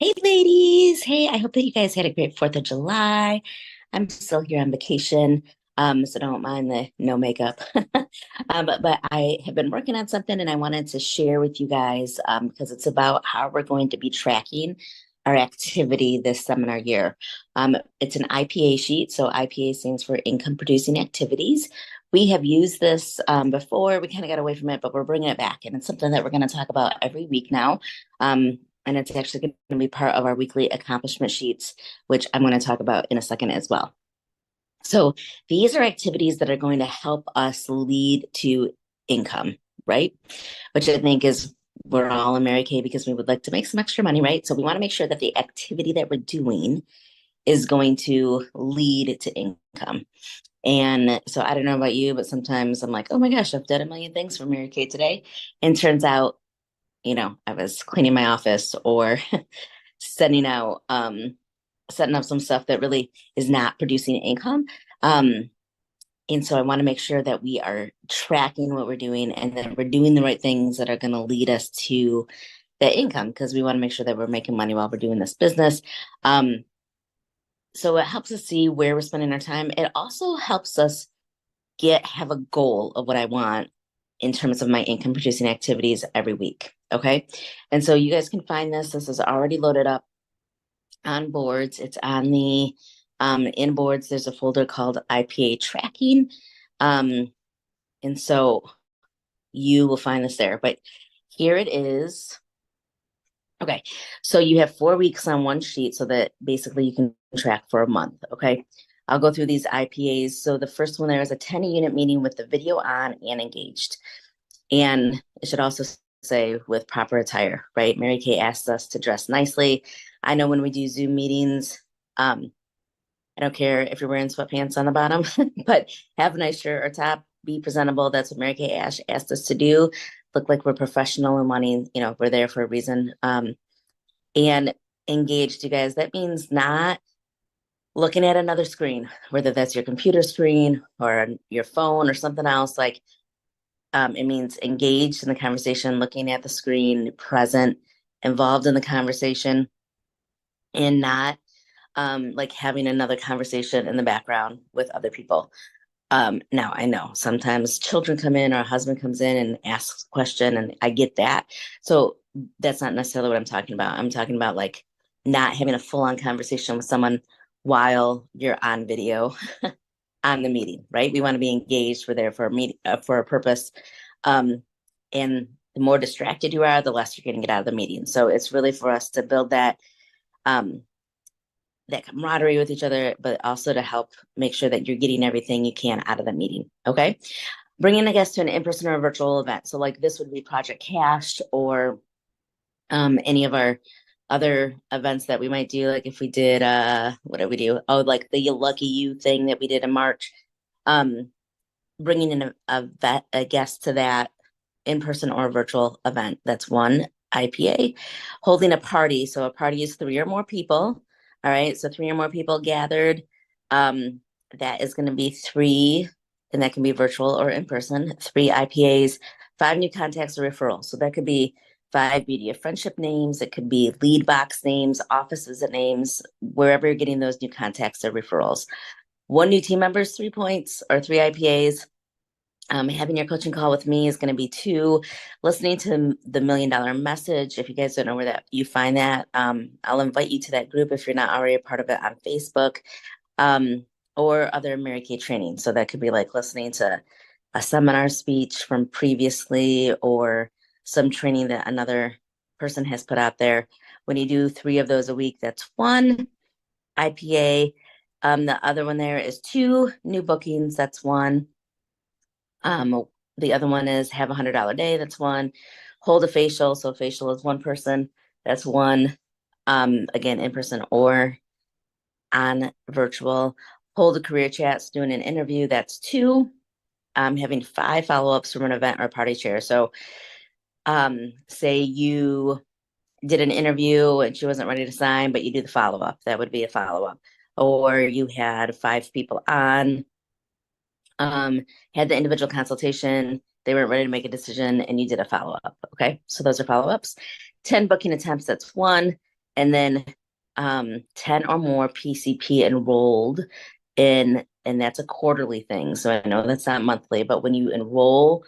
Hey, ladies. Hey, I hope that you guys had a great 4th of July. I'm still here on vacation, so don't mind the no makeup. But I have been working on something and I wanted to share with you guys because it's about how we're going to be tracking our activity this seminar year. It's an IPA sheet, so IPA stands for Income Producing Activities. We have used this before. We kind of got away from it, but we're bringing it back, and it's something that we're going to talk about every week now. And it's actually going to be part of our weekly accomplishment sheets, which I'm going to talk about in a second as well. So these are activities that are going to help us lead to income, right? Which I think is we're all in Mary Kay because we would like to make some extra money, right? So we want to make sure that the activity that we're doing is going to lead to income. And so I don't know about you, but sometimes I'm like, oh my gosh, I've done a million things for Mary Kay today. And turns out I was cleaning my office or setting out, setting up some stuff that really is not producing income. Um, and so I want to make sure that we are tracking what we're doing and that we're doing the right things that are going to lead us to the income because we want to make sure that we're making money while we're doing this business. So it helps us see where we're spending our time. It also helps us have a goal of what I want in terms of my income producing activities every week. Okay. And so you guys can find this. This is already loaded up on boards. It's on the in boards. There's a folder called IPA tracking. Um, and so you will find this there. But here it is. Okay. So you have 4 weeks on one sheet so that basically you can track for a month. Okay. I'll go through these IPAs. So the first one there is a 10 unit meeting with the video on and engaged. And it should also say with proper attire, right? Mary Kay asked us to dress nicely. I know when we do Zoom meetings, I don't care if you're wearing sweatpants on the bottom, but have a nice shirt or top, be presentable. That's what Mary Kay asked us to do. Look like we're professional and wanting, we're there for a reason. And engaged, you guys, that means not looking at another screen, whether that's your computer screen or your phone or something else. Like it means engaged in the conversation, looking at the screen, present, involved in the conversation, and not like having another conversation in the background with other people. Now I know sometimes children come in or a husband comes in and asks a question, and I get that. So that's not necessarily what I'm talking about. I'm talking about like not having a full-on conversation with someone while you're on video on the meeting, right? We want to be engaged. We're there for a meeting for a purpose. And the more distracted you are, the less you're going to get out of the meeting. So it's really for us to build um, that camaraderie with each other, but also to help make sure that you're getting everything you can out of the meeting. Okay. Bringing a guest to an in-person or a virtual event. So like this would be Project Cash or any of our other events that we might do. Like if we did, what did we do? Oh, like the Lucky You thing that we did in March. Um, Bringing in a guest to that in-person or virtual event. That's one IPA. Holding a party. So a party is three or more people. All right. So three or more people gathered. That is going to be three, and that can be virtual or in person, three IPAs, five new contacts or referrals. So that could be five media friendship names. It could be lead box names, office visit names, wherever you're getting those new contacts or referrals. One new team members, 3 points or three IPAs. Having your coaching call with me is going to be two. Listening to the $1 Million Message. If you guys don't know where that you find that, I'll invite you to that group if you're not already a part of it on Facebook, or other Mary Kay training. So that could be like listening to a seminar speech from previously or some training that another person has put out there. When you do three of those a week, that's one IPA. The other one there is two new bookings. That's one. The other one is have $100 day. That's one. Hold a facial. So facial is one person. That's one. Again, in person or on virtual. Hold a career chats, doing an interview. That's two. Having five follow-ups from an event or party chair. So say you did an interview and she wasn't ready to sign, but you do the follow-up. That would be a follow-up. Or you had five people on, had the individual consultation, they weren't ready to make a decision, and you did a follow-up. Okay, so those are follow-ups. 10 booking attempts, that's one. and then 10 or more PCP enrolled in, and that's a quarterly thing. So I know that's not monthly, but when you enroll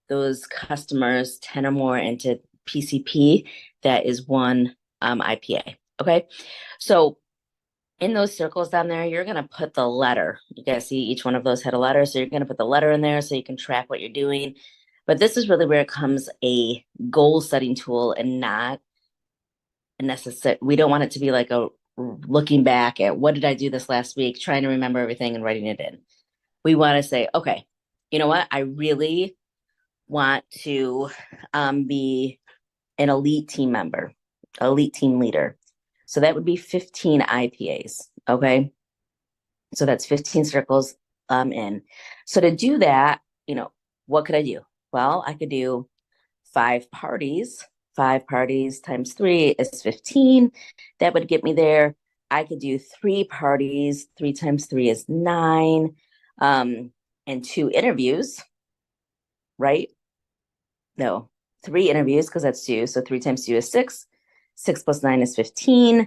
those customers 10 or more into PCP, that is one IPA. Okay. So in those circles down there, you're going to put the letter. You guys see each one of those had a letter. So you're going to put the letter in there so you can track what you're doing. But this is really where it comes a goal setting tool and not necessary. We don't want it to be like a looking back at what did I do this last week, trying to remember everything and writing it in. We want to say, okay, you know what? I really want to be an elite team member, elite team leader. So that would be 15 IPAs. Okay. So that's 15 circles in. So to do that, what could I do? Well, I could do 5 parties. 5 parties times 3 is 15. That would get me there. I could do 3 parties. 3 times 3 is 9. And 2 interviews, right? No, 3 interviews because that's 2. So 3 times 2 is 6. 6 plus 9 is 15.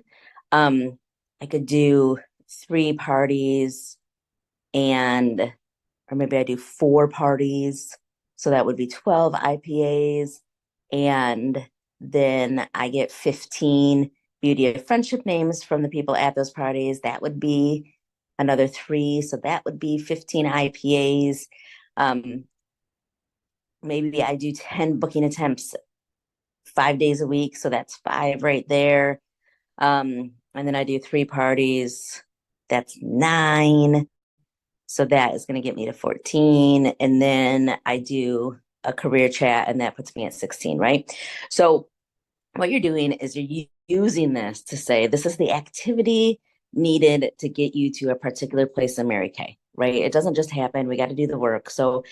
I could do 3 parties or maybe I do 4 parties. So that would be 12 IPAs. And then I get 15 beauty of friendship names from the people at those parties. That would be another 3. So that would be 15 IPAs. Maybe I do 10 booking attempts 5 days a week. So that's 5 right there. And then I do 3 parties. That's 9. So that is going to get me to 14. And then I do a career chat, and that puts me at 16, right? So what you're doing is you're using this to say, this is the activity needed to get you to a particular place in Mary Kay, right? It doesn't just happen. We got to do the work. So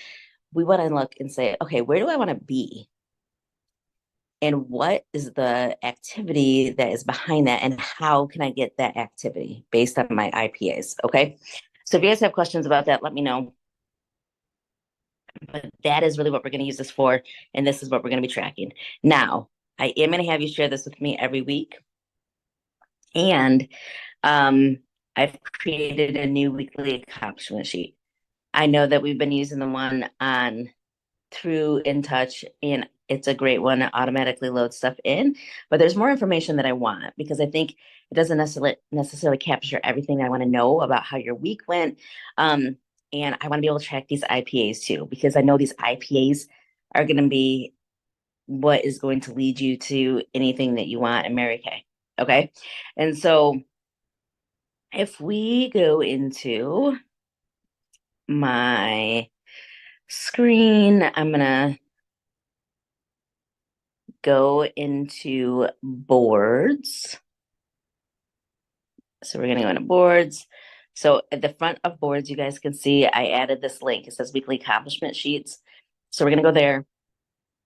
we want to look and say, okay, where do I want to be? And what is the activity that is behind that? And how can I get that activity based on my IPAs? Okay. So if you guys have questions about that, let me know. But that is really what we're going to use this for. And this is what we're going to be tracking. Now, I am going to have you share this with me every week. And I've created a new weekly accomplishment sheet. I know that we've been using the one on through InTouch, and it's a great one. It automatically loads stuff in, but there's more information that I want because I think it doesn't necessarily capture everything I want to know about how your week went. And I want to be able to track these IPAs too, because I know these IPAs are going to be what is going to lead you to anything that you want in Mary Kay. Okay. And so if we go into my screen, I'm going to go into boards. So we're going to go into boards. So at the front of boards, you guys can see I added this link. It says weekly accomplishment sheets. So we're going to go there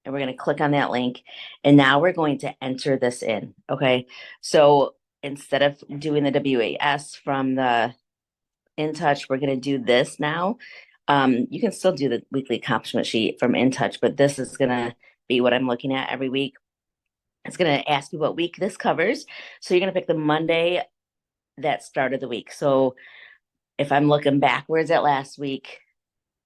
and we're going to click on that link. And now we're going to enter this in. Okay. So instead of doing the WAS from the InTouch, we're going to do this now. You can still do the weekly accomplishment sheet from InTouch, but this is going to be what I'm looking at every week. It's going to ask you what week this covers. So you're going to pick the Monday that started the week. So if I'm looking backwards at last week,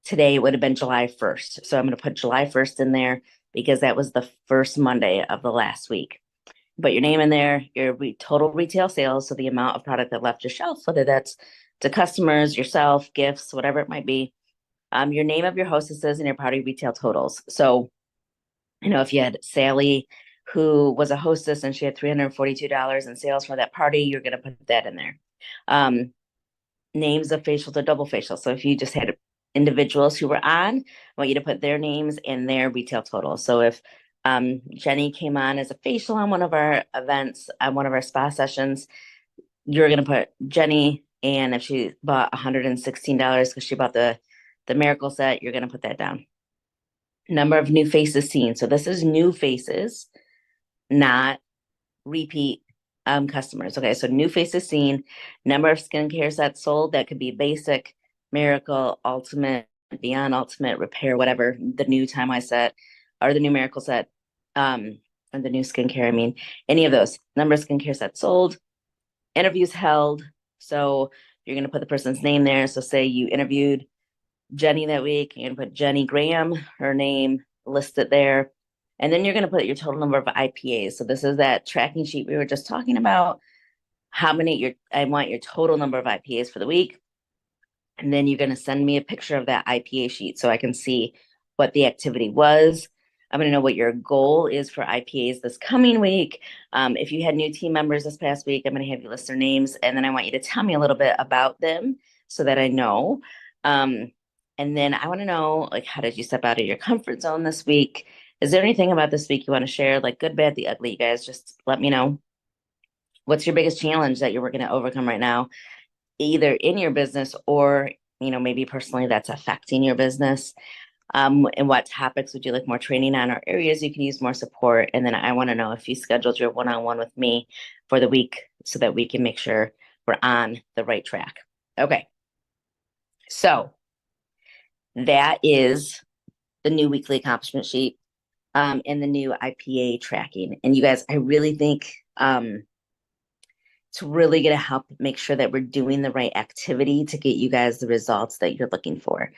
today would have been July 1st. So I'm going to put July 1st in there because that was the first Monday of the last week. Put your name in there, your total retail sales. So the amount of product that left your shelf, whether that's to customers, yourself, gifts, whatever it might be. Your name of your hostesses and your party retail totals. So, if you had Sally, who was a hostess and she had $342 in sales for that party, you're going to put that in there. Names of facials or double facials. So if you just had individuals who were on, I want you to put their names and their retail total. So if Jenny came on as a facial on one of our events, on one of our spa sessions, you're going to put Jenny. And if she bought $116 because she bought the miracle set, you're going to put that down. Number of new faces seen. So this is new faces, not repeat customers. Okay, so new faces seen, number of skincare sets sold. That could be basic, miracle, ultimate, beyond ultimate, repair, whatever the new time I set or the new miracle set. or the new skincare, I mean, any of those. Number of skincare sets sold, interviews held. So you're going to put the person's name there. So say you interviewed Jenny that week, you're going to put Jenny Graham, her name listed there. And then you're going to put your total number of IPAs. So this is that tracking sheet we were just talking about. I want your total number of IPAs for the week. And then you're going to send me a picture of that IPA sheet so I can see what the activity was. I'm going to know what your goal is for IPAs this coming week. If you had new team members this past week, I'm going to have you list their names. And then I want you to tell me a little bit about them so that I know. And then I want to know, like, how did you step out of your comfort zone this week? Is there anything about this week you want to share, like good, bad, the ugly? You guys just let me know. What's your biggest challenge that you're working to overcome right now, either in your business or, maybe personally that's affecting your business? And what topics would you like more training on, or areas you can use more support? And then I want to know if you scheduled your one-on-one with me for the week so that we can make sure we're on the right track. Okay. So that is the new weekly accomplishment sheet and the new IPA tracking. And you guys, I really think it's really going to help make sure that we're doing the right activity to get you guys the results that you're looking for.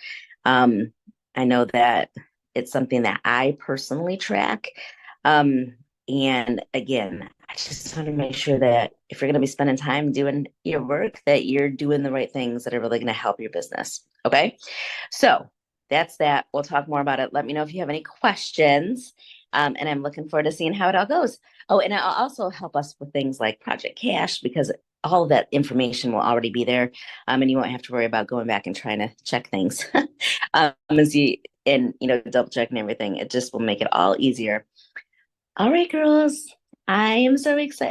I know that it's something that I personally track. And again, I just want to make sure that if you're going to be spending time doing your work, that you're doing the right things that are really going to help your business. Okay. So that's that. We'll talk more about it. Let me know if you have any questions. And I'm looking forward to seeing how it all goes. Oh, and I'll also help us with things like Project Cash, because all of that information will already be there. And you won't have to worry about going back and trying to check things double checking everything. It just will make it all easier. All right, girls, I am so excited.